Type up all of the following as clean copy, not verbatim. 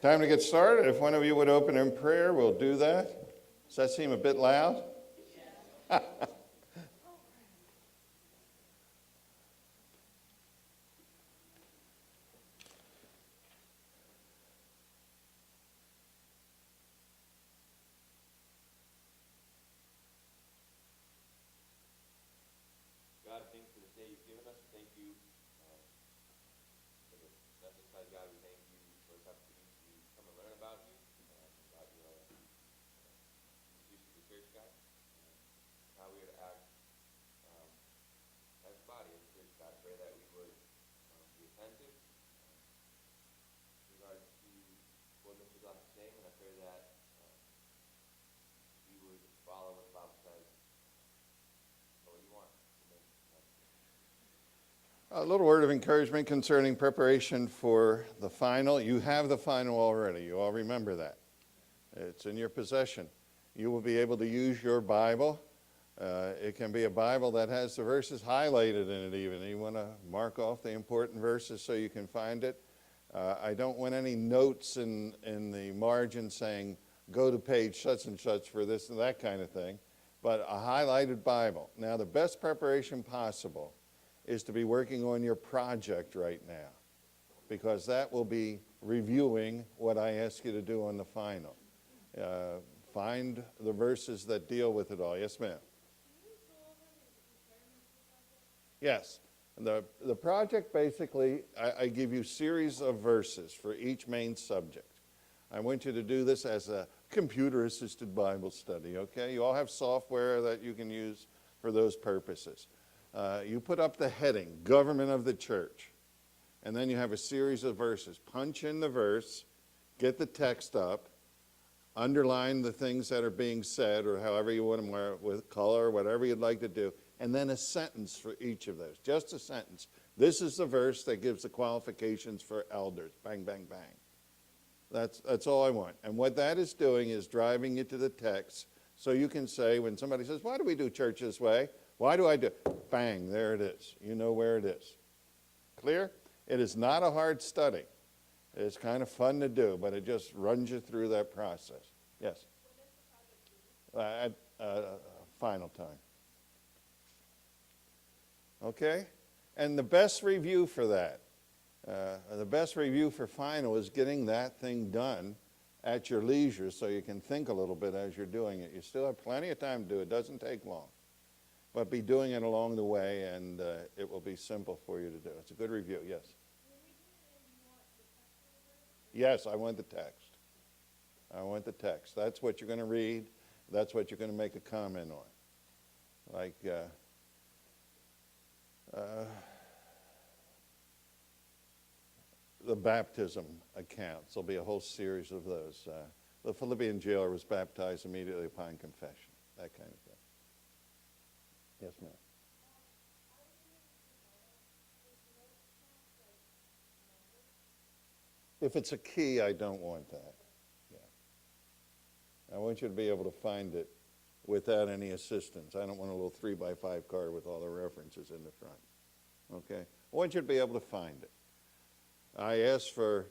Time to get started. If one of you would open in prayer, we'll do that. Does that seem a bit loud? God, thank you for this day you've given us. Thank you for the message, God. We thank you for this opportunity to come and learn about you, about your institution of the church, God, and how we are to act as a body, as a church, God. I pray that we would be attentive in regards to what Mr. Goff is saying, and I pray that we would follow what the Bible says, what you want. A little word of encouragement concerning preparation for the final. You have the final already. You all remember that. It's in your possession. You will be able to use your Bible. It can be a Bible that has the verses highlighted in it even. You want to mark off the important verses so you can find it. I don't want any notes in the margin saying, go to page such and such for this and that kind of thing, but a highlighted Bible. Now, the best preparation possible is to be working on your project right now, because that will be reviewing what I ask you to do on the final. Find the verses that deal with it all. Yes, ma'am. Yes. The project basically, I give you series of verses for each main subject. I want you to do this as a computer-assisted Bible study, okay? You all have software that you can use for those purposes. You put up the heading, Government of the Church, and then you have a series of verses. Punch in the verse, get the text up, underline the things that are being said, or however you want them, with color, whatever you'd like to do, and then a sentence for each of those, just a sentence. This is the verse that gives the qualifications for elders. Bang, bang, bang. That's all I want. And what that is doing is driving you to the text, so you can say, when somebody says, why do we do church this way? Why do I do it? Bang, there it is. You know where it is. Clear? It is not a hard study. It's kind of fun to do, but it just runs you through that process. Yes? At final time. Okay? And the best review for that, the best review for final is getting that thing done at your leisure so you can think a little bit as you're doing it. You still have plenty of time to do it. It doesn't take long. But be doing it along the way, and it will be simple for you to do. It's a good review, yes. Yes, I want the text. I want the text. That's what you're going to read. That's what you're going to make a comment on. Like, the baptism accounts. There'll be a whole series of those. The Philippian jailer was baptized immediately upon confession, that kind of thing. Yes, ma'am. If it's a key, I don't want that. Yeah. I want you to be able to find it without any assistance. I don't want a little 3x5 card with all the references in the front. Okay? I want you to be able to find it. I ask for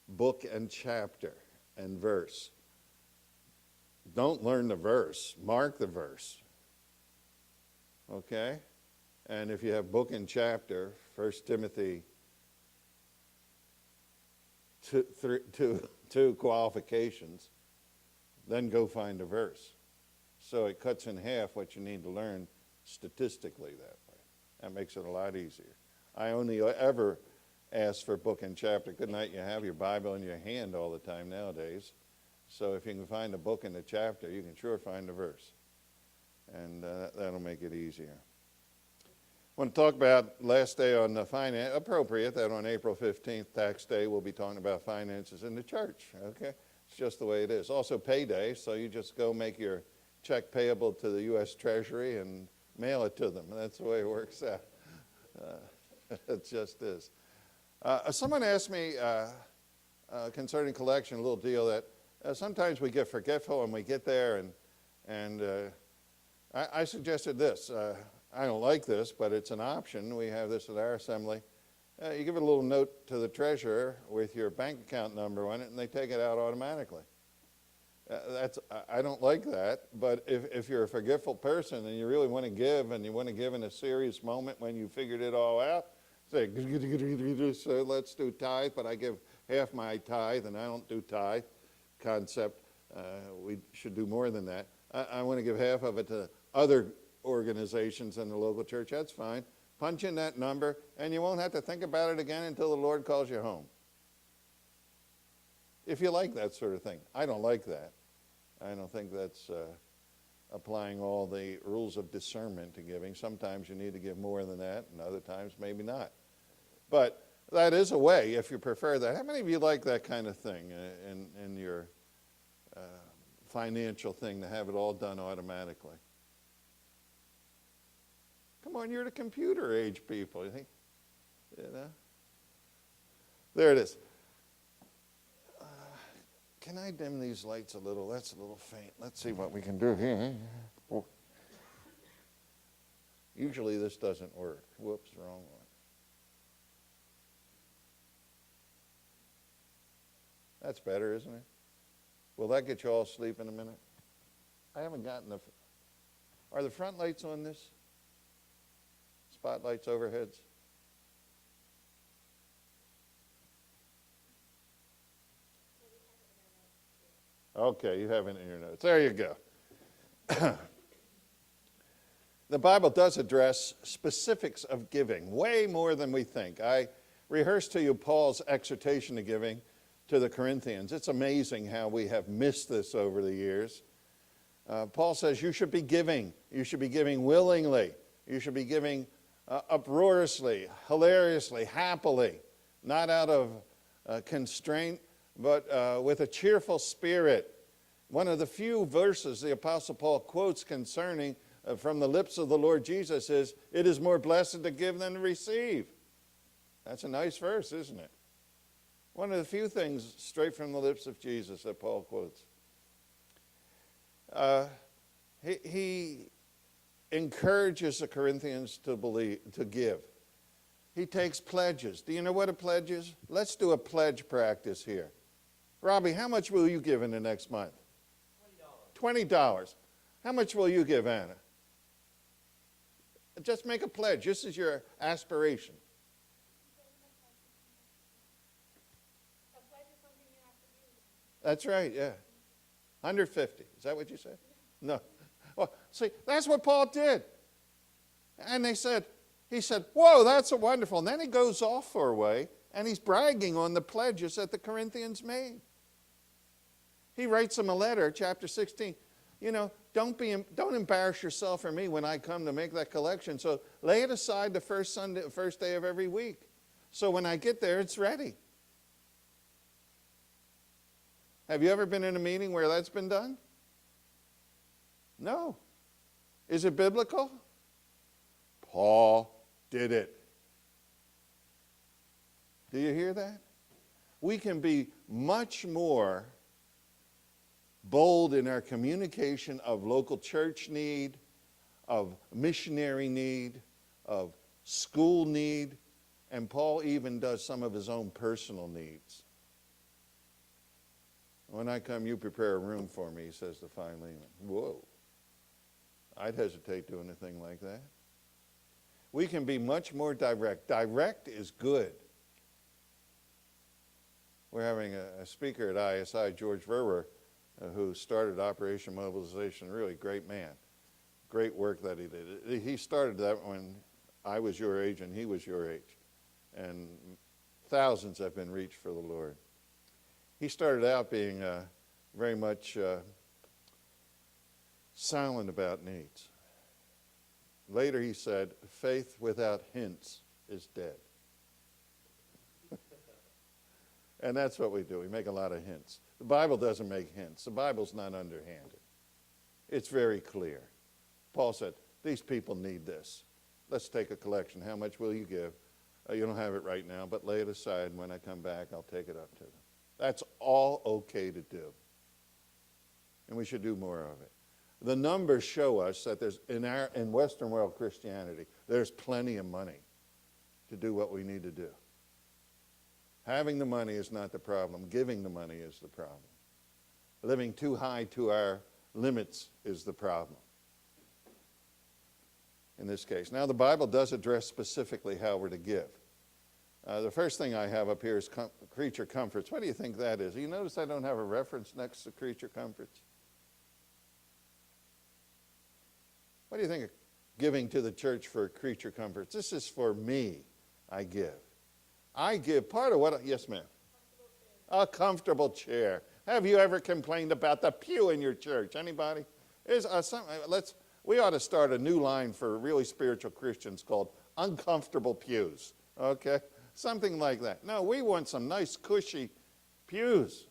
book and chapter and verse. Don't learn the verse. Mark the verse. Okay? And if you have book and chapter, 1 Timothy 2 qualifications, then go find a verse. So it cuts in half what you need to learn statistically that way. That makes it a lot easier. I only ever ask for book and chapter. Good night, you have your Bible in your hand all the time nowadays. So if you can find a book and a chapter, you can sure find a verse. And that'll make it easier. I want to talk about last day on the finance, appropriate that on April 15th, tax day, we'll be talking about finances in the church, okay? It's just the way it is. Also payday, so you just go make your check payable to the U.S. Treasury and mail it to them. That's the way it works out. It just is. Someone asked me concerning collection, a little deal that sometimes we get forgetful and we get there and I suggested this. I don't like this, but it's an option. We have this at our assembly. You give a little note to the treasurer with your bank account number on it, and they take it out automatically. I don't like that, but if you're a forgetful person and you really want to give, and you want to give in a serious moment when you figured it all out, say, so let's do tithe, but I give half my tithe, and I don't do tithe concept. We should do more than that. I want to give half of it to other organizations in the local church. That's fine. Punch in that number, and you won't have to think about it again until the Lord calls you home. If you like that sort of thing. I don't like that. I don't think that's applying all the rules of discernment to giving. Sometimes you need to give more than that, and other times maybe not. But that is a way, if you prefer that. How many of you like that kind of thing in your financial thing, to have it all done automatically? Come on, you're the computer age people. You think, There it is. Can I dim these lights a little? That's a little faint. Let's see what we can do here. Usually this doesn't work. Whoops, wrong one. That's better, isn't it? Will that get you all asleep in a minute? I haven't gotten the... Are the front lights on this? Spotlights, overheads? Okay, you have it in your notes. There you go. The Bible does address specifics of giving, way more than we think. I rehearsed to you Paul's exhortation to giving to the Corinthians. It's amazing how we have missed this over the years. Paul says you should be giving. You should be giving willingly. You should be giving uproariously, hilariously, happily, not out of constraint, but with a cheerful spirit. One of the few verses the Apostle Paul quotes concerning from the lips of the Lord Jesus is, "It is more blessed to give than to receive." That's a nice verse, isn't it? One of the few things straight from the lips of Jesus that Paul quotes. He encourages the Corinthians to give. He takes pledges. Do you know what a pledge is? Let's do a pledge practice here. Robbie, how much will you give in the next month? $20. How much will you give, Anna? Just make a pledge. This is your aspiration. A pledge is something you have to do. That's right, yeah. 150. Is that what you said? No. Well, see, that's what Paul did. And he said, whoa, that's a wonderful. And then he goes off for a way, and he's bragging on the pledges that the Corinthians made. He writes them a letter, chapter 16. You know, don't embarrass yourself or me when I come to make that collection. So lay it aside the first day of every week. So when I get there, it's ready. Have you ever been in a meeting where that's been done? No. Is it biblical? Paul did it. Do you hear that? We can be much more bold in our communication of local church need, of missionary need, of school need, and Paul even does some of his own personal needs. When I come, you prepare a room for me, he says to Philemon. Whoa. I'd hesitate doing a thing like that. We can be much more direct. Direct is good. We're having a speaker at ISI, George Verwer, who started Operation Mobilization, really great man. Great work that he did. He started that when I was your age and he was your age. And thousands have been reached for the Lord. He started out being very much silent about needs. Later he said, faith without hints is dead. And that's what we do. We make a lot of hints. The Bible doesn't make hints. The Bible's not underhanded. It's very clear. Paul said, these people need this. Let's take a collection. How much will you give? You don't have it right now, but lay it aside, and when I come back, I'll take it up to them. That's all okay to do. And we should do more of it. The numbers show us that there's in Western world Christianity, there's plenty of money to do what we need to do. Having the money is not the problem. Giving the money is the problem. Living too high to our limits is the problem in this case. Now, the Bible does address specifically how we're to give. The first thing I have up here is creature comforts. What do you think that is? You notice I don't have a reference next to creature comforts? What do you think of giving to the church for creature comforts? This is for me, I give. I give part of what, yes ma'am? A comfortable chair. Have you ever complained about the pew in your church? Anybody? We ought to start a new line for really spiritual Christians called uncomfortable pews, okay? Something like that. No, we want some nice cushy pews.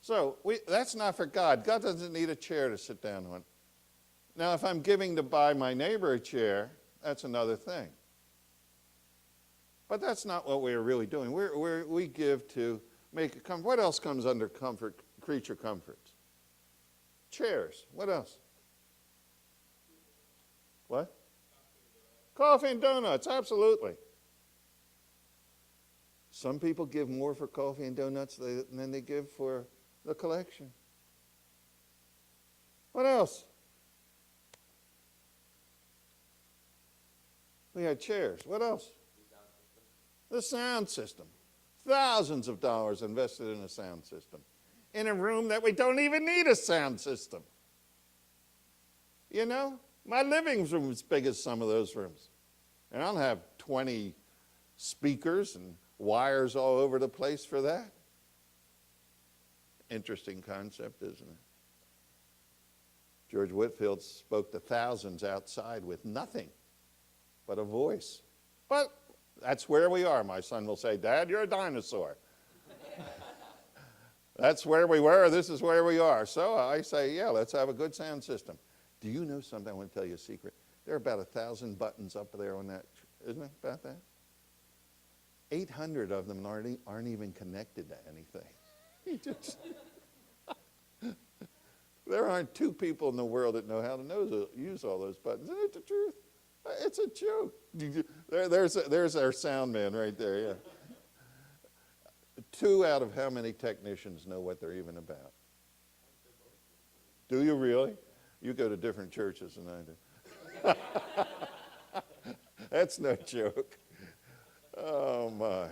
So that's not for God. God doesn't need a chair to sit down on. Now, if I'm giving to buy my neighbor a chair, that's another thing. But that's not what we're really doing. We give to make it comfort. What else comes under comfort, creature comforts? Chairs. What else? What? Coffee and donuts, absolutely. Some people give more for coffee and donuts than they give for the collection. What else? We had chairs. What else? The sound system. Thousands of dollars invested in a sound system. In a room that we don't even need a sound system. You know, my living room is as big as some of those rooms. And I don't have 20 speakers and wires all over the place for that. Interesting concept, isn't it? George Whitefield spoke to thousands outside with nothing but a voice. But that's where we are. My son will say, Dad, you're a dinosaur. That's where we were. This is where we are. So I say, yeah, let's have a good sound system. Do you know something? I want to tell you a secret. There are about 1,000 buttons up there on that. Isn't it about that? 800 of them aren't even connected to anything. There aren't two people in the world that know how to use all those buttons. Isn't it the truth? It's a joke. There's our sound man right there, yeah. 2 out of how many technicians know what they're even about? Do you really? You go to different churches than I do. That's no joke. Oh, my.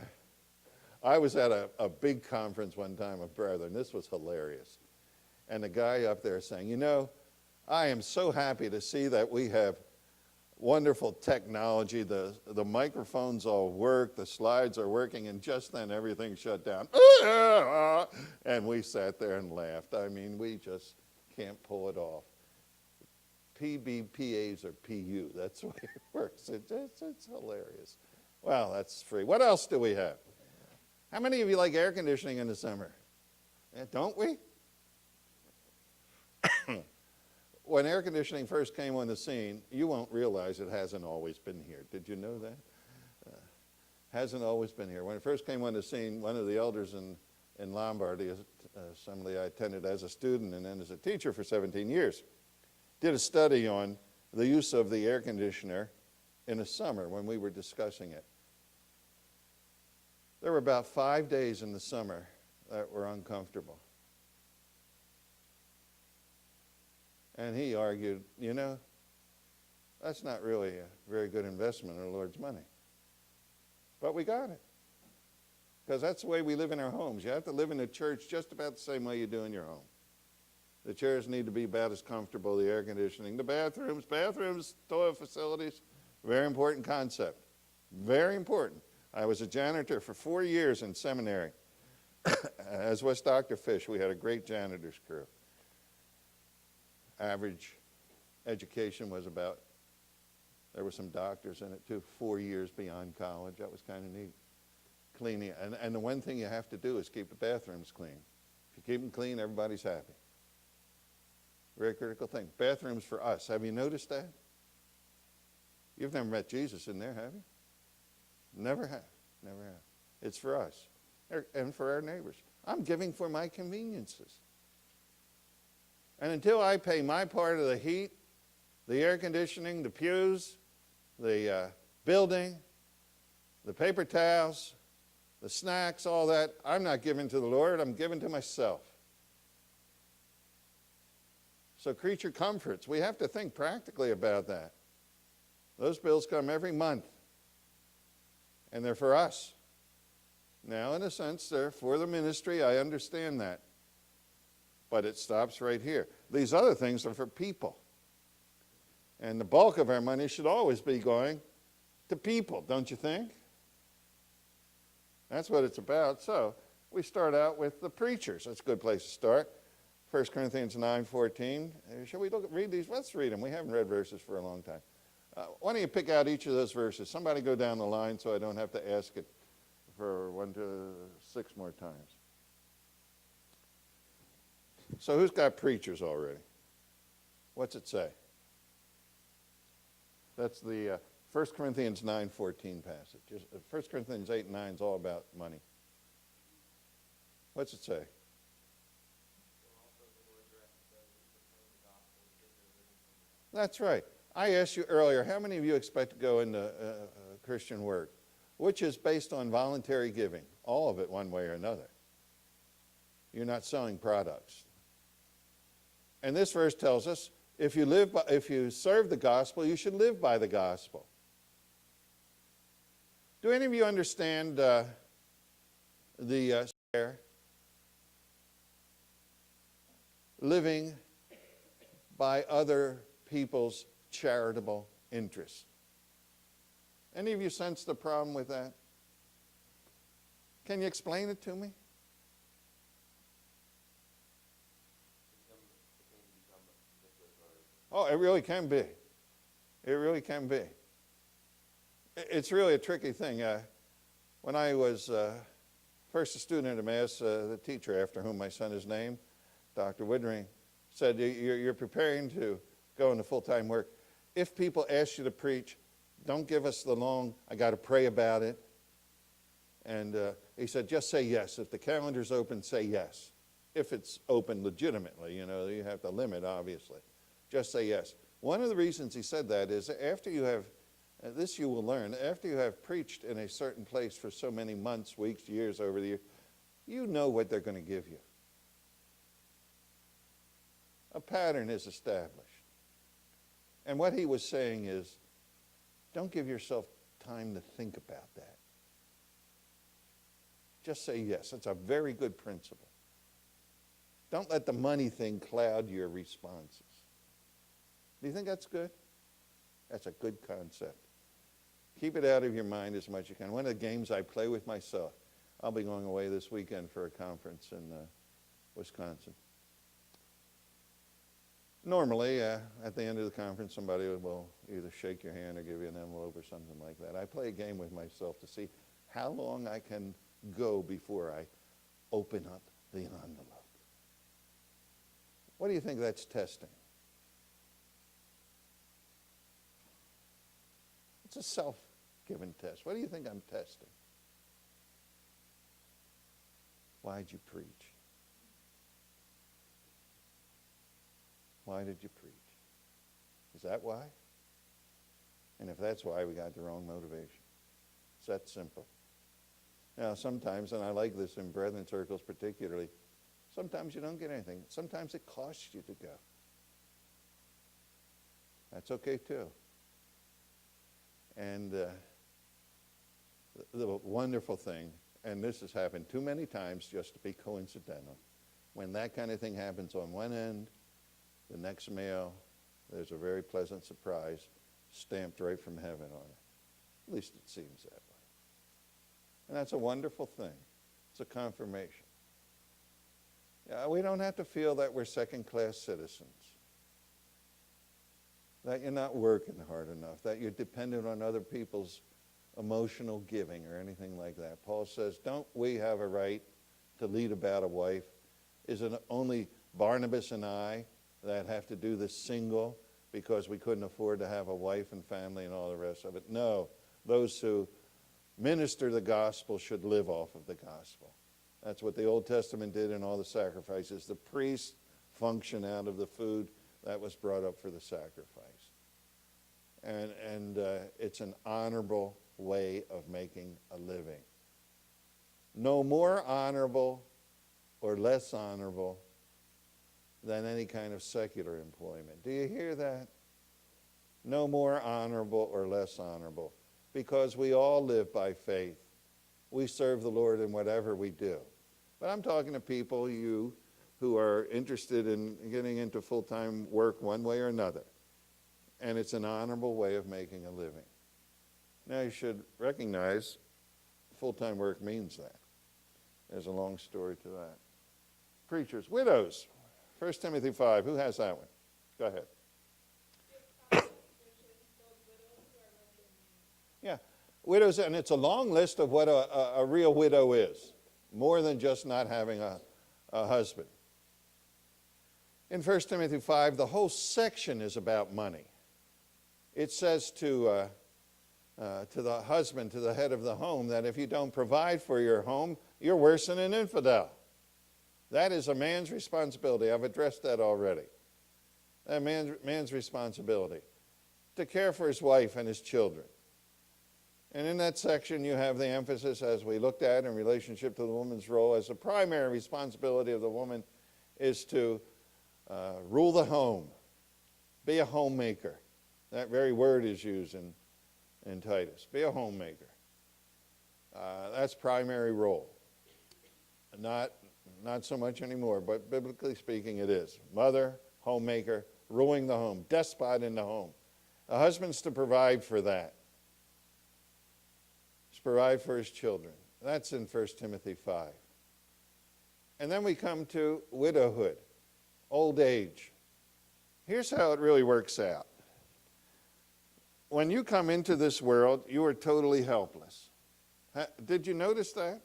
I was at a big conference one time of brethren. This was hilarious. And the guy up there saying, you know, I am so happy to see that we have wonderful technology. The microphones all work. The slides are working. And just then, everything shut down. And we sat there and laughed. I mean, we just can't pull it off. PBPAs or PU. That's the way it works. It's hilarious. Well, that's free. What else do we have? How many of you like air conditioning in the summer? Yeah, don't we? When air conditioning first came on the scene, you won't realize it hasn't always been here. Did you know that? Hasn't always been here. When it first came on the scene, one of the elders in Lombardy assembly I attended as a student and then as a teacher for 17 years, did a study on the use of the air conditioner in the summer when we were discussing it. There were about 5 days in the summer that were uncomfortable. And he argued, you know, that's not really a very good investment of the Lord's money. But we got it. Because that's the way we live in our homes. You have to live in a church just about the same way you do in your home. The chairs need to be about as comfortable, the air conditioning, the bathrooms, toilet facilities, very important concept. Very important. I was a janitor for 4 years in seminary. As was Dr. Fish, we had a great janitor's crew. Average education was about, there were some doctors in it too, 4 years beyond college. That was kind of neat. Cleaning, and the one thing you have to do is keep the bathrooms clean. If you keep them clean, everybody's happy. Very critical thing. Bathrooms for us. Have you noticed that? You've never met Jesus in there, have you? Never have. Never have. It's for us and for our neighbors. I'm giving for my conveniences. And until I pay my part of the heat, the air conditioning, the pews, the building, the paper towels, the snacks, all that, I'm not giving to the Lord, I'm giving to myself. So creature comforts, we have to think practically about that. Those bills come every month, and they're for us. Now, in a sense, they're for the ministry, I understand that. But it stops right here. These other things are for people. And the bulk of our money should always be going to people, don't you think? That's what it's about. So we start out with the preachers. That's a good place to start. 1 Corinthians 9:14. Shall we read these? Let's read them. We haven't read verses for a long time. Why don't you pick out each of those verses? Somebody go down the line so I don't have to ask it for 1 to 6 more times. So who's got preachers already? What's it say? That's the 1 Corinthians 9:14 passage. 1 Corinthians 8:9 is all about money. What's it say? That's right. I asked you earlier, how many of you expect to go into Christian work, which is based on voluntary giving? All of it one way or another. You're not selling products. And this verse tells us, if you serve the gospel, you should live by the gospel. Do any of you understand the living by other people's charitable interests? Any of you sense the problem with that? Can you explain it to me? Oh, it really can be. It really can be. It's really a tricky thing. When I was first a student at Mass, the teacher after whom my son is named, Dr. Woodring, said, you're preparing to go into full-time work. If people ask you to preach, don't give us the long, I got to pray about it. And he said, just say yes. If the calendar's open, say yes. If it's open legitimately, you know, you have to limit, obviously. Just say yes. One of the reasons he said that is after you have, this you will learn, after you have preached in a certain place for so many months, weeks, years, over the years, you know what they're going to give you. A pattern is established. And what he was saying is, don't give yourself time to think about that. Just say yes. That's a very good principle. Don't let the money thing cloud your responses. Do you think that's good? That's a good concept. Keep it out of your mind as much as you can. One of the games I play with myself, I'll be going away this weekend for a conference in Wisconsin. Normally, at the end of the conference, somebody will either shake your hand or give you an envelope or something like that. I play a game with myself to see how long I can go before I open up the envelope. What do you think that's testing? It's a self-given test. What do you think I'm testing? Why'd you preach? Why did you preach? Is that why? And if that's why, we got the wrong motivation. It's that simple. Now, sometimes, and I like this in brethren circles particularly, sometimes you don't get anything. Sometimes it costs you to go. That's okay too. And the wonderful thing, and this has happened too many times just to be coincidental, when that kind of thing happens on one end, the next mail, there's a very pleasant surprise stamped right from heaven on it. At least it seems that way. And that's a wonderful thing. It's a confirmation. Yeah, we don't have to feel that we're second-class citizens, that you're not working hard enough, that you're dependent on other people's emotional giving or anything like that. Paul says, don't we have a right to lead about a wife? Is it only Barnabas and I that have to do this single because we couldn't afford to have a wife and family and all the rest of it? No, those who minister the gospel should live off of the gospel. That's what the Old Testament did in all the sacrifices. The priests function out of the food that was brought up for the sacrifice. And it's an honorable way of making a living. no more honorable or less honorable than any kind of secular employment. Do you hear that? No more honorable or less honorable, because we all live by faith. We serve the Lord in whatever we do. But I'm talking to people, you, who are interested in getting into full-time work one way or another. And it's an honorable way of making a living. Now you should recognize full-time work means that. There's a long story to that. Preachers, widows. 1 Timothy 5. Who has that one? Go ahead. Yeah, widows, and it's a long list of what a real widow is, more than just not having a husband. In 1 Timothy 5, the whole section is about money. It says to the husband, to the head of the home, that if you don't provide for your home, you're worse than an infidel. That is a man's responsibility. I've addressed that already. A man's responsibility to care for his wife and his children. And in that section, you have the emphasis, as we looked at, in relationship to the woman's role, as the primary responsibility of the woman is to rule the home, be a homemaker. That very word is used in Titus. Be a homemaker. That's primary role. Not so much anymore, but biblically speaking it is. Mother, homemaker, ruling the home, despot in the home. A husband's to provide for that. He's to provide for his children. That's in 1 Timothy 5. And then we come to widowhood, old age. Here's how it really works out. When you come into this world, you are totally helpless. Did you notice that?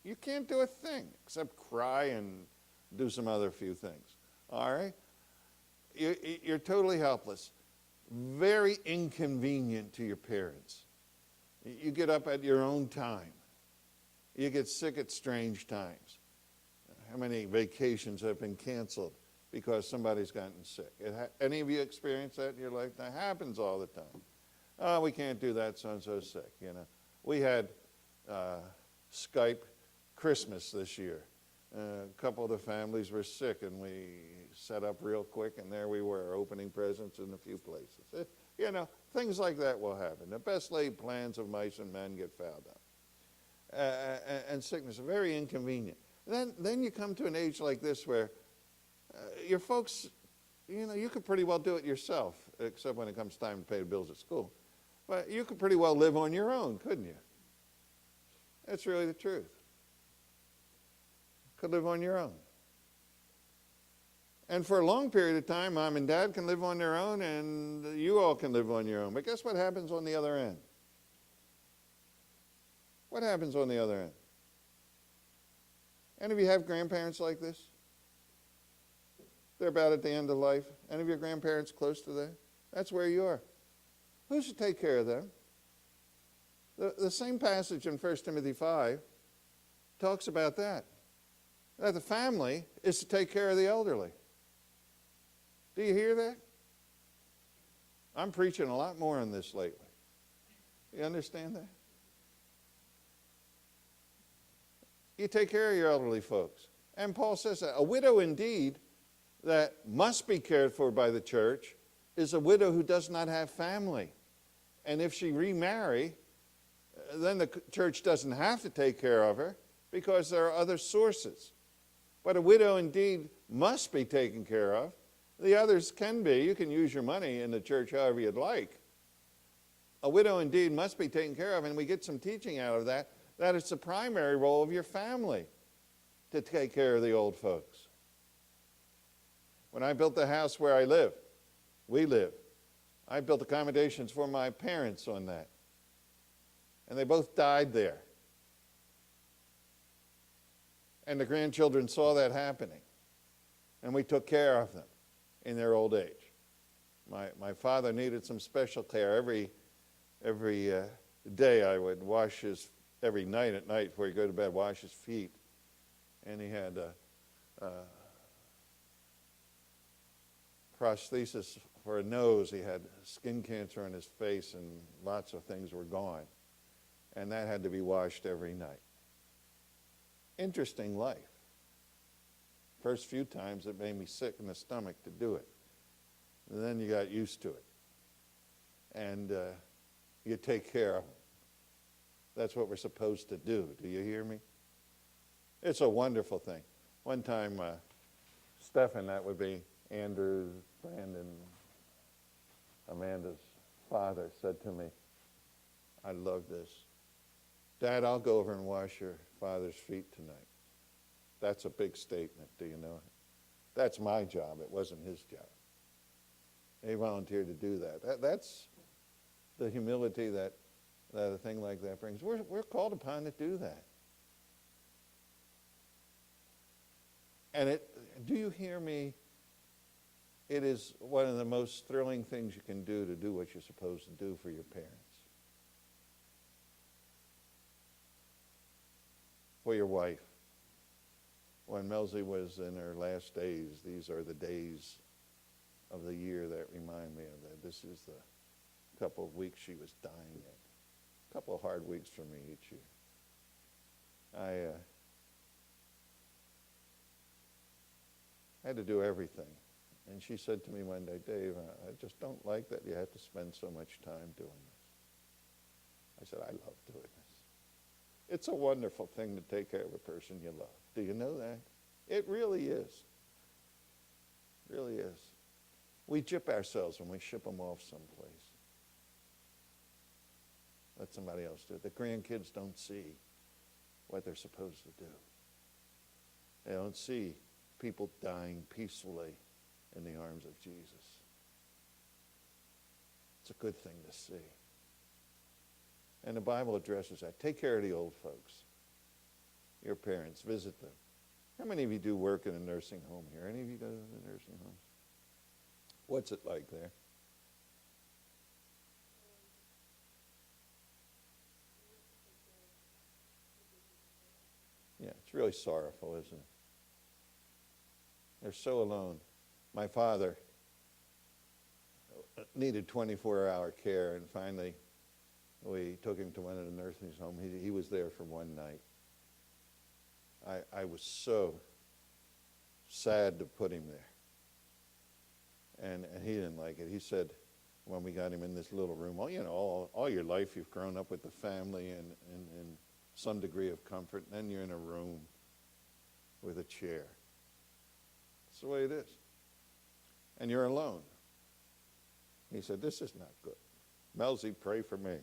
You can't do a thing except cry and do some other few things. All right? You're totally helpless. Very inconvenient to your parents. You get up at your own time. You get sick at strange times. How many vacations have been canceled because somebody's gotten sick? Any of you experience that in your life? That happens all the time. Oh, we can't do that, so-and-so's sick, you know. We had Skype Christmas this year. A couple of the families were sick, and we set up real quick, and there we were, opening presents in a few places. You know, things like that will happen. The best laid plans of mice and men get fouled up. And sickness, very inconvenient. Then you come to an age like this where your folks, you know, you could pretty well do it yourself, except when it comes time to pay the bills at school. But you could pretty well live on your own, couldn't you? That's really the truth. Could live on your own. And for a long period of time, mom and dad can live on their own, and you all can live on your own. But guess what happens on the other end? What happens on the other end? Any of you have grandparents like this? They're about at the end of life. Any of your grandparents close to that? That's where you are. Who should take care of them? The same passage in 1 Timothy 5 talks about that. That the family is to take care of the elderly. Do you hear that? I'm preaching a lot more on this lately. You understand that? You take care of your elderly folks. And Paul says that a widow indeed that must be cared for by the church is a widow who does not have family. And if she remarry, then the church doesn't have to take care of her because there are other sources. But a widow indeed must be taken care of. The others can be. You can use your money in the church however you'd like. A widow indeed must be taken care of, and we get some teaching out of that, that it's the primary role of your family to take care of the old folks. When I built the house where we live, I built accommodations for my parents on that. And they both died there. And the grandchildren saw that happening. And we took care of them in their old age. My father needed some special care. Every day I would wash his, every night at night before he'd go to bed, wash his feet. And he had prosthesis for a nose. He had skin cancer on his face, and lots of things were gone. And that had to be washed every night. interesting life. First few times it made me sick in the stomach to do it. And then you got used to it. And you take care of them. That's what we're supposed to do. Do you hear me? It's a wonderful thing. One time, Stephen, that would be Andrew, Brandon, Amanda's father, said to me, I love this. Dad, I'll go over and wash your father's feet tonight. That's a big statement, do you know? That's my job. It wasn't his job. He volunteered to do that. That's the humility that a thing like that brings. We're called upon to do that. And do you hear me? It is one of the most thrilling things you can do to do what you're supposed to do for your parents. For your wife. When Melzy was in her last days, these are the days of the year that remind me of that. This is the couple of weeks she was dying in. A couple of hard weeks for me each year. I had to do everything. And she said to me one day, Dave, I just don't like that you have to spend so much time doing this. I said, I love doing this. It's a wonderful thing to take care of a person you love. Do you know that? It really is. It really is. We gyp ourselves when we ship them off someplace. Let somebody else do it. The grandkids don't see what they're supposed to do. They don't see people dying peacefully in the arms of Jesus. It's a good thing to see. And the Bible addresses that. Take care of the old folks. Your parents, visit them. How many of you do work in a nursing home here? Any of you go to the nursing homes? What's it like there? Yeah, it's really sorrowful, isn't it? They're so alone. My father needed 24-hour care, and finally we took him to one of the nursing homes. He was there for one night. I was so sad to put him there. And he didn't like it. He said, when we got him in this little room, all your life you've grown up with the family and some degree of comfort, and then you're in a room with a chair. That's the way it is. And you're alone. He said, this is not good. Melzy, pray for me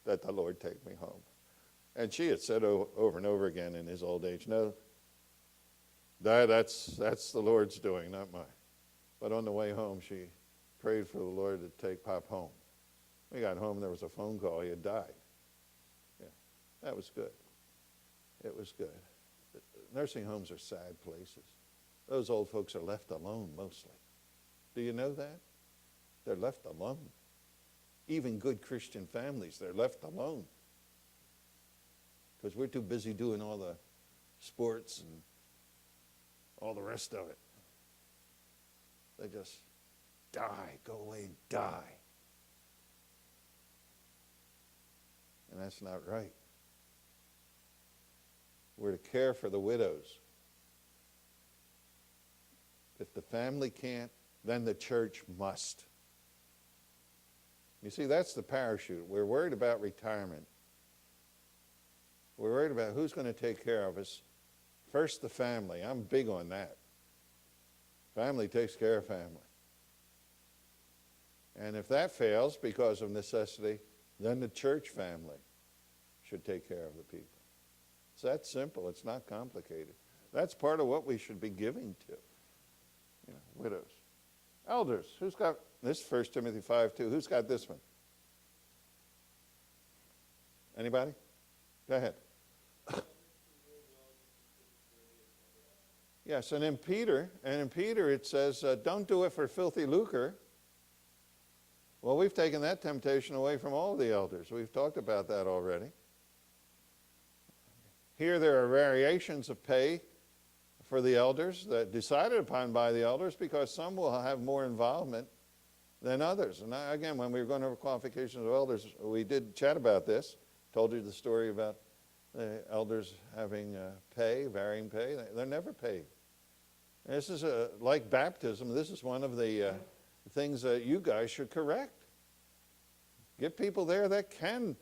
that the Lord take me home. And she had said over and over again in his old age, no, that's the Lord's doing, not mine. But on the way home, she prayed for the Lord to take Pop home. We got home, there was a phone call, he had died. Yeah, that was good. It was good. Nursing homes are sad places. Those old folks are left alone mostly. Do you know that? They're left alone. Even good Christian families, they're left alone. Because we're too busy doing all the sports and all the rest of it. They just die, go away and die. And that's not right. We're to care for the widows. If the family can't, then the church must. You see, that's the parachute. We're worried about retirement. We're worried about who's going to take care of us. First, the family. I'm big on that. Family takes care of family. And if that fails because of necessity, then the church family should take care of the people. It's that simple. It's not complicated. That's part of what we should be giving to. Widows. Elders. Who's got this? 1 Timothy 5:2. Who's got this one? Anybody? Go ahead. Yes, and in Peter it says, don't do it for filthy lucre. Well, we've taken that temptation away from all the elders. We've talked about that already. Here there are variations of pay for the elders that decided upon by the elders because some will have more involvement than others. And again, when we were going over qualifications of elders, we did chat about this. Told you the story about the elders having pay, varying pay. They're never paid. This is like baptism. This is one of the things that you guys should correct. Get people there that can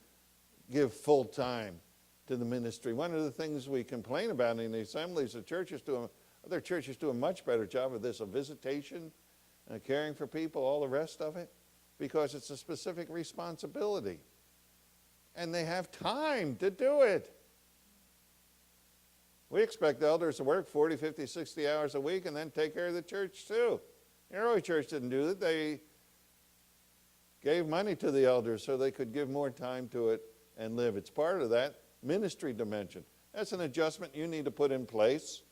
give full time to the ministry. One of the things we complain about in the assemblies, other churches do a much better job of this, of visitation, caring for people, all the rest of it, because it's a specific responsibility. And they have time to do it. We expect elders to work 40, 50, 60 hours a week and then take care of the church too. The early church didn't do that. They gave money to the elders so they could give more time to it and live. It's part of that ministry dimension. That's an adjustment you need to put in place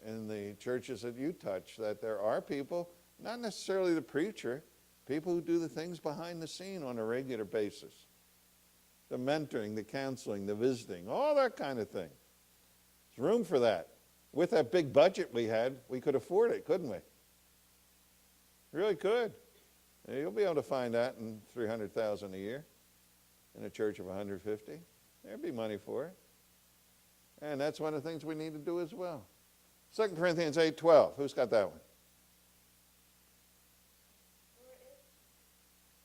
in the churches that you touch, that there are people, not necessarily the preacher, people who do the things behind the scene on a regular basis. The mentoring, the counseling, the visiting, all that kind of thing. There's room for that. With that big budget we had, we could afford it, couldn't we? Really could. You'll be able to find that in $300,000 a year in a church of 150. There'd be money for it. And that's one of the things we need to do as well. 2 Corinthians 8:12. Who's got that one? Or if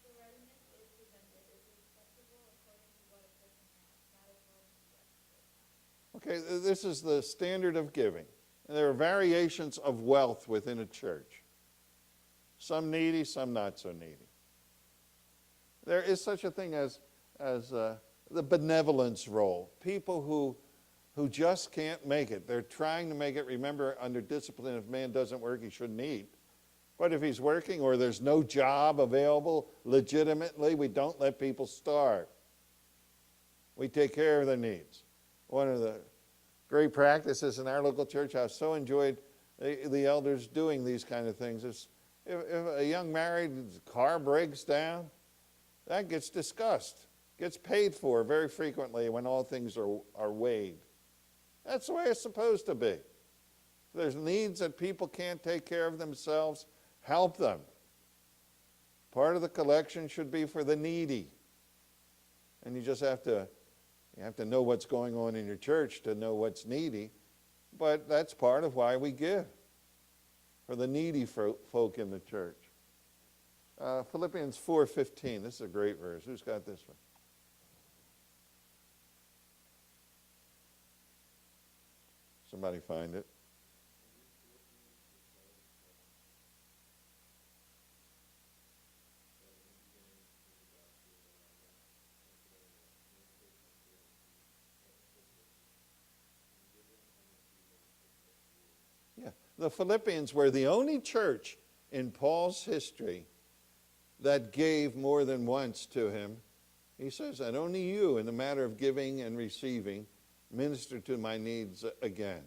the readiness is presented, it is acceptable according to what a person has, not according to what he does not. Okay, this is the standard of giving. And there are variations of wealth within a church. Some needy, some not so needy. There is such a thing as the benevolence role. People who just can't make it. They're trying to make it. Remember, under discipline, if man doesn't work, he shouldn't eat. But if he's working or there's no job available legitimately, we don't let people starve. We take care of their needs. One of the great practices in our local church, I've so enjoyed the elders doing these kind of things, is if a young married car breaks down, that gets discussed, gets paid for very frequently when all things are weighed. That's the way it's supposed to be. If there's needs that people can't take care of themselves, help them. Part of the collection should be for the needy. And you just have to know what's going on in your church to know what's needy. But that's part of why we give, for the needy folk in the church. Philippians 4:15. This is a great verse. Who's got this one? Somebody find it. Yeah, the Philippians were the only church in Paul's history that gave more than once to him. He says that only you, in the matter of giving and receiving, minister to my needs again.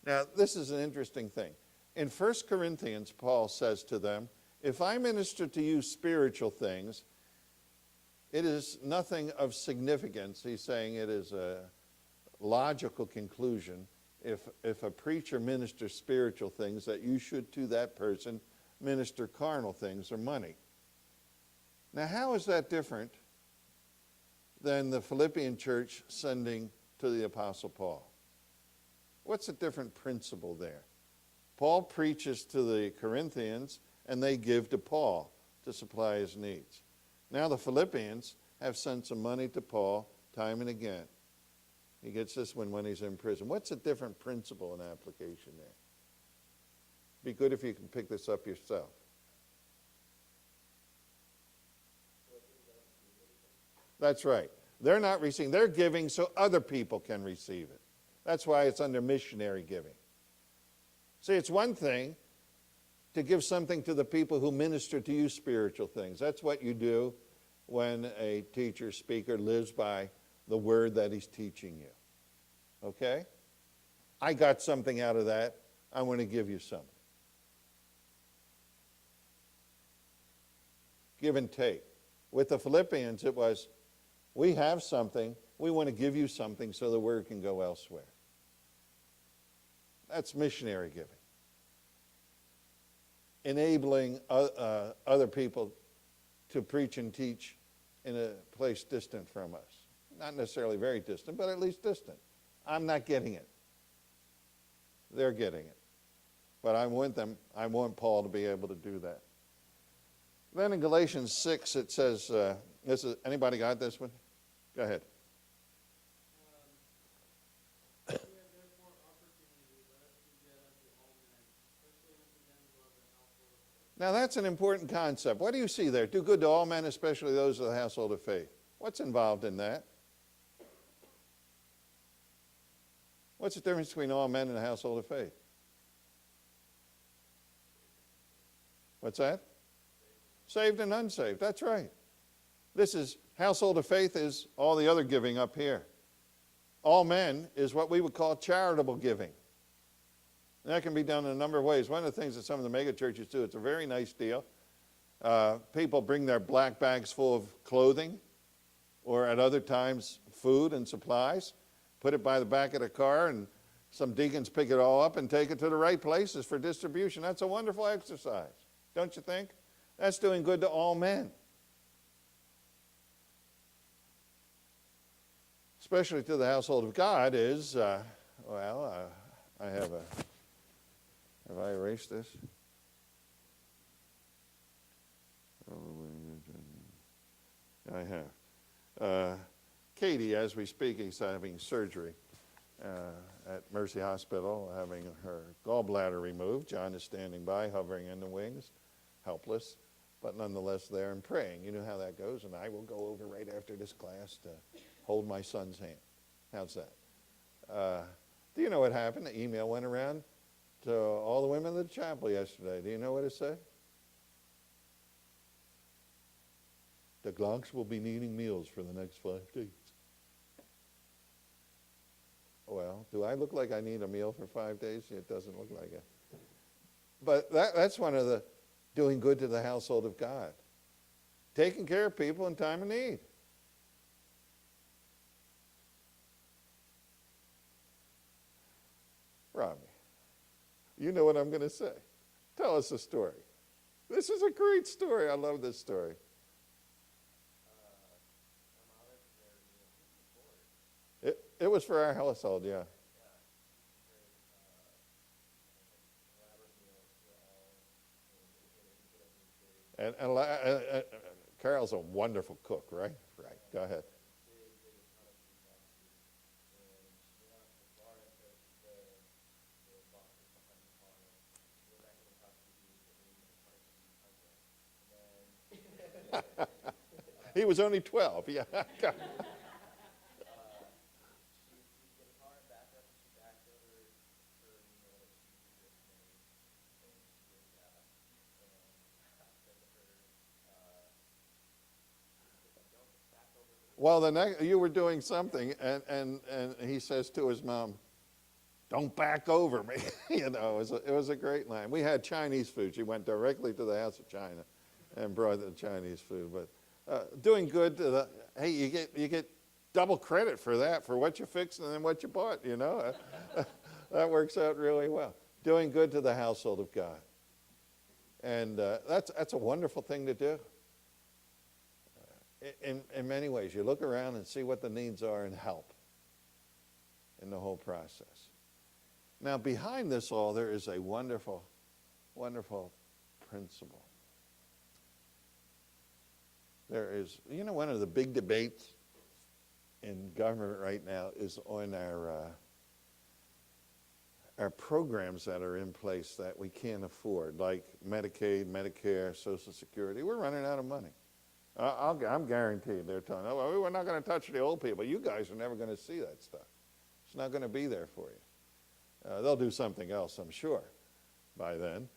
Now, this is an interesting thing. In 1 Corinthians, Paul says to them, if I minister to you spiritual things, it is nothing of significance. He's saying it is a logical conclusion. If a preacher ministers spiritual things, that you should to that person minister carnal things or money. Now, how is that different than the Philippian church sending to the Apostle Paul? What's a different principle there? Paul preaches to the Corinthians, and they give to Paul to supply his needs. Now the Philippians have sent some money to Paul time and again. He gets this one when he's in prison. What's a different principle and application there? Be good if you can pick this up yourself. That's right. They're not receiving. They're giving so other people can receive it. That's why it's under missionary giving. See, it's one thing to give something to the people who minister to you spiritual things. That's what you do when a teacher, speaker lives by the word that he's teaching you. Okay? I got something out of that. I want to give you something. Give and take. With the Philippians, it was, we have something. We want to give you something so the word can go elsewhere. That's missionary giving. Enabling other people to preach and teach in a place distant from us. not necessarily very distant, but at least distant. I'm not getting it. They're getting it. But I want them, I want Paul to be able to do that. Then in Galatians 6, it says, anybody got this one? Go ahead. We have therefore opportunity, let us do good unto all men, especially unto them who are of the household of faith. Now that's an important concept. What do you see there? Do good to all men, especially those of the household of faith. What's involved in that? What's the difference between all men and the household of faith? What's that? Saved and unsaved. That's right. This is, household of faith is all the other giving up here. All men is what we would call charitable giving. And that can be done in a number of ways. One of the things that some of the mega churches do, it's a very nice deal. People bring their black bags full of clothing, or at other times food and supplies, put it by the back of the car, and some deacons pick it all up and take it to the right places for distribution. That's a wonderful exercise, don't you think? That's doing good to all men. Especially to the household of God is, I have I erased this? I have. Katie, as we speak, is having surgery at Mercy Hospital, having her gallbladder removed. John is standing by, hovering in the wings, helpless, but nonetheless there and praying. You know how that goes, and I will go over right after this class to hold my son's hand. How's that? Do you know what happened? The email went around to all the women of the chapel yesterday. Do you know what it said? The Glocks will be needing meals for the next 5 days. Well, do I look like I need a meal for 5 days? It doesn't look like it. But that's one of the doing good to the household of God. Taking care of people in time of need. Robbie, you know what I'm going to say. Tell us a story. This is a great story. I love this story. It was for our household, yeah. And Carol's a wonderful cook, right? Right. Go ahead. He was only 12, yeah. Well, the next, you were doing something, and he says to his mom, "Don't back over me." You know, it was a great line. We had Chinese food. She went directly to the House of China and brought the Chinese food. But doing good to the, hey, you get double credit for that, for what you fixed and then what you bought, you know. That works out really well. Doing good to the household of God. And that's a wonderful thing to do. In many ways, you look around and see what the needs are and help in the whole process. Now, behind this all, there is a wonderful, wonderful principle. There is, you know, one of the big debates in government right now is on our programs that are in place that we can't afford, like Medicaid, Medicare, Social Security. We're running out of money. I'm guaranteed they're telling, oh, well, we're not going to touch the old people. You guys are never going to see that stuff. It's not going to be there for you. They'll do something else, I'm sure, by then.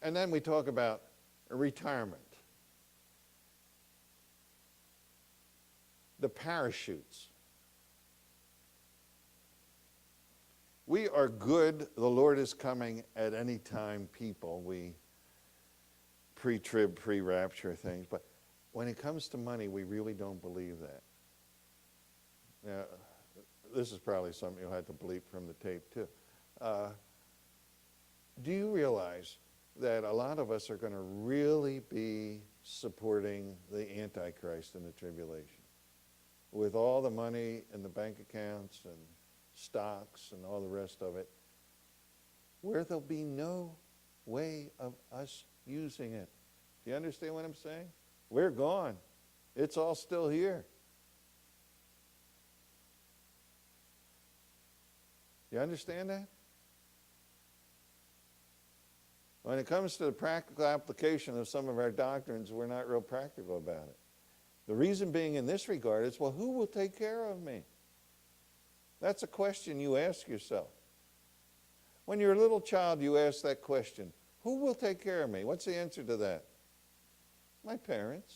And then we talk about retirement. The parachutes. We are good, the Lord is coming at any time people. We pre-trib, pre-rapture things. But when it comes to money, we really don't believe that. Now, this is probably something you'll have to bleep from the tape, too. Do you realize that a lot of us are going to really be supporting the Antichrist in the tribulation. With all the money in the bank accounts and stocks and all the rest of it, where there'll be no way of us using it. Do you understand what I'm saying? We're gone. It's all still here. You understand that? When it comes to the practical application of some of our doctrines, we're not real practical about it. The reason being in this regard is, well, who will take care of me? That's a question you ask yourself. When you're a little child, you ask that question, who will take care of me? What's the answer to that? My parents.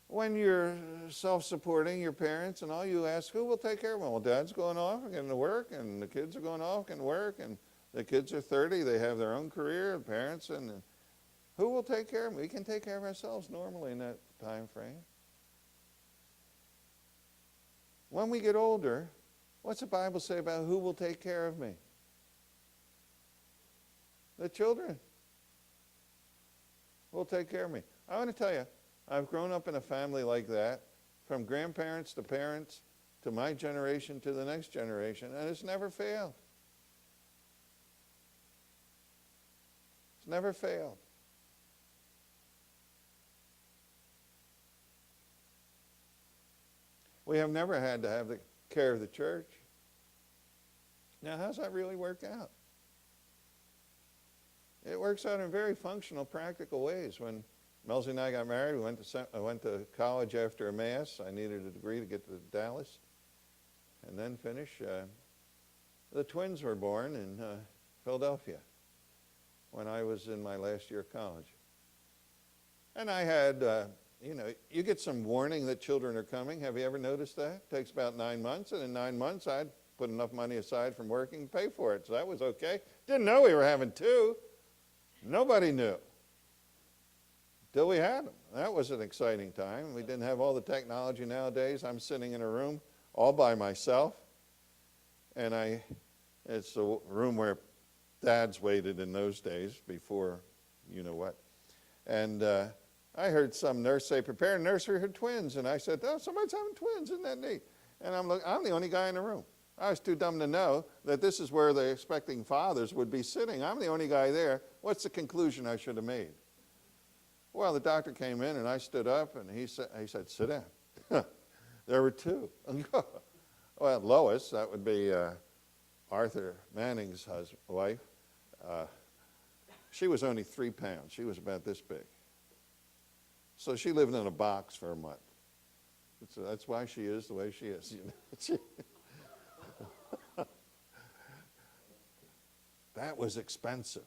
When you're self-supporting, your parents and all, you ask, who will take care of me? Well, Dad's going off and getting to work, and the kids are going off and work, and the kids are 30, they have their own career, the parents, and who will take care of me? We can take care of ourselves normally in that time frame. When we get older, what's the Bible say about who will take care of me? The children will take care of me. I want to tell you, I've grown up in a family like that, from grandparents to parents to my generation to the next generation, and it's never failed. It's never failed. We have never had to have the care of the church. Now, how's that really work out? It works out in very functional, practical ways. When Melzy and I got married, I went to college after a Mass. I needed a degree to get to Dallas and then finish. The twins were born in Philadelphia when I was in my last year of college. And I had, you get some warning that children are coming. Have you ever noticed that? It takes about 9 months, and in 9 months I'd put enough money aside from working to pay for it, so that was okay. Didn't know we were having two. Nobody knew. Till we had them. That was an exciting time. We didn't have all the technology nowadays. I'm sitting in a room all by myself, and it's the room where dads waited in those days before you know what. And I heard some nurse say, prepare a nursery for twins. And I said, oh, somebody's having twins. Isn't that neat? And I'm the only guy in the room. I was too dumb to know that this is where the expecting fathers would be sitting. I'm the only guy there. What's the conclusion I should have made? Well, the doctor came in, and I stood up, and he said, sit down. There were two. Well, Lois, that would be Arthur Manning's wife. She was only 3 pounds. She was about this big. So she lived in a box for a month. So that's why she is the way she is. You know? That was expensive.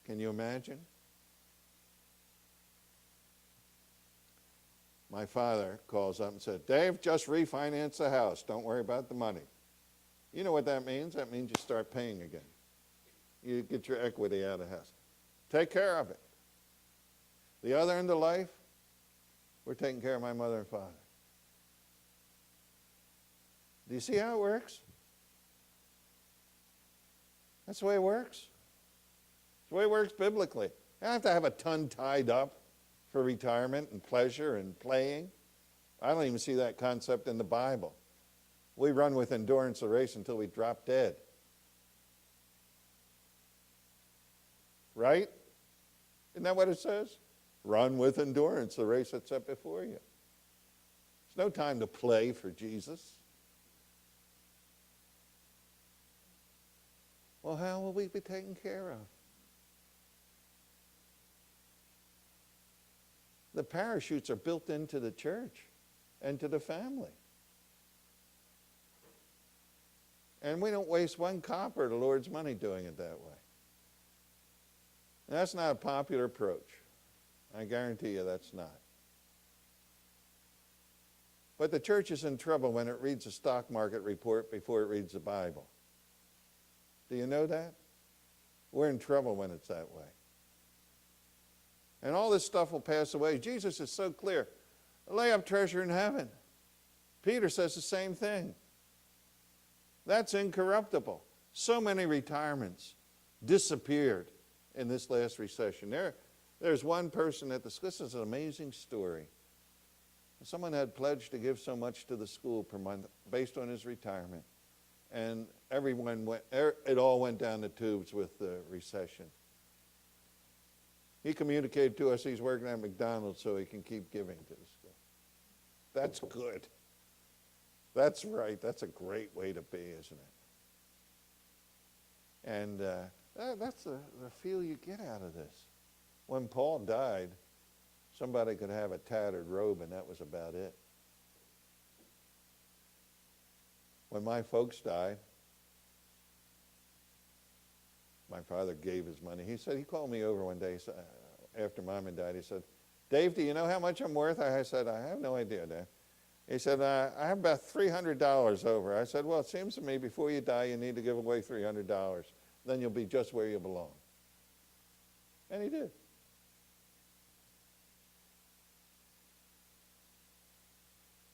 Can you imagine? My father calls up and said, Dave, just refinance the house. Don't worry about the money. You know what that means? That means you start paying again. You get your equity out of the house. Take care of it. The other end of life, we're taking care of my mother and father. Do you see how it works? That's the way it works. It's the way it works biblically. You don't have to have a ton tied up for retirement and pleasure and playing. I don't even see that concept in the Bible. We run with endurance the race until we drop dead. Right? Isn't that what it says? Run with endurance the race that's set before you. There's no time to play for Jesus. Well, how will we be taken care of? The parachutes are built into the church and to the family. And we don't waste one copper of the Lord's money doing it that way. And that's not a popular approach. I guarantee you that's not. But the church is in trouble when it reads a stock market report before it reads the Bible. Do you know that? We're in trouble when it's that way. And all this stuff will pass away. Jesus is so clear. Lay up treasure in heaven. Peter says the same thing. That's incorruptible. So many retirements disappeared in this last recession. There's one person at the school. This is an amazing story. Someone had pledged to give so much to the school per month based on his retirement. And it all went down the tubes with the recession. He communicated to us he's working at McDonald's so he can keep giving to the school. That's good. That's right. That's a great way to be, isn't it? And that's the feel you get out of this. When Paul died, somebody could have a tattered robe, and that was about it. When my folks died, my father gave his money. He called me over one day after Mom had died. He said, "Dave, do you know how much I'm worth?" I said, "I have no idea, Dad." He said, "I have about $300 over." I said, "Well, it seems to me before you die, you need to give away $300. Then you'll be just where you belong." And he did.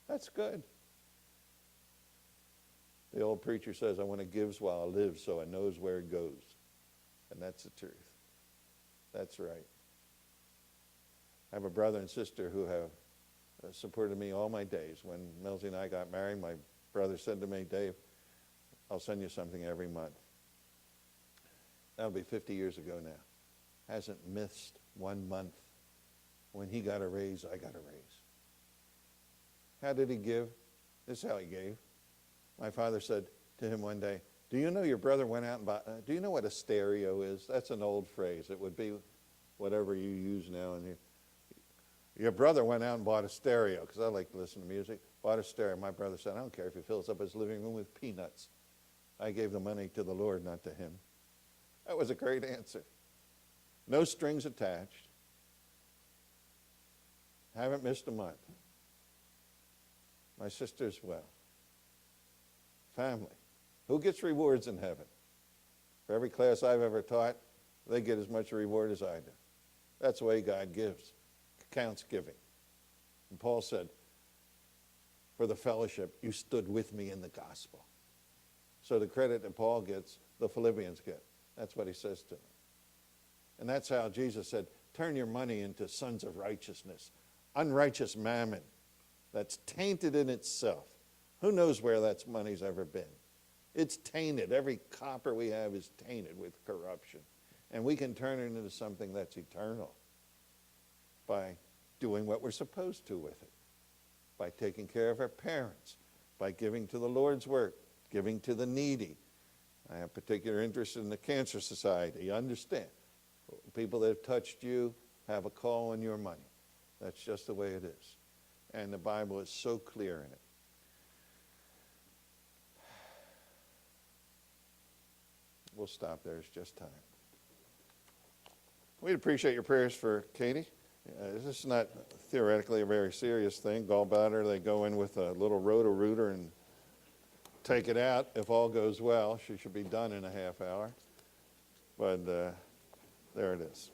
That's good. The old preacher says, "I want to give while I live so I knows where it goes." And that's the truth. That's right. I have a brother and sister who have supported me all my days. When Melzy and I got married, my brother said to me, "Dave, I'll send you something every month." That'll be 50 years ago now. Hasn't missed 1 month. When he got a raise, I got a raise. How did he give? This is how he gave. My father said to him one day, "Do you know your brother went out and bought, do you know what a stereo is?" That's an old phrase. It would be whatever you use now. And your brother went out and bought a stereo, because I like to listen to music, bought a stereo. My brother said, "I don't care if he fills up his living room with peanuts. I gave the money to the Lord, not to him." That was a great answer. No strings attached. Haven't missed a month. My sister's well. Family. Who gets rewards in heaven? For every class I've ever taught, they get as much reward as I do. That's the way God gives. Counts giving. And Paul said, "For the fellowship, you stood with me in the gospel." So the credit that Paul gets, the Philippians get. That's what he says to them. And that's how Jesus said, "Turn your money into sons of righteousness." Unrighteous mammon that's tainted in itself. Who knows where that money's ever been? It's tainted. Every copper we have is tainted with corruption. And we can turn it into something that's eternal by doing what we're supposed to with it, by taking care of our parents, by giving to the Lord's work, giving to the needy. I have particular interest in the Cancer Society. You understand? People that have touched you have a call on your money. That's just the way it is. And the Bible is so clear in it. We'll stop there. It's just time. We'd appreciate your prayers for Katie. This is not theoretically a very serious thing. Gallbladder, they go in with a little roto-rooter and take it out. If all goes well, she should be done in a half hour. But there it is.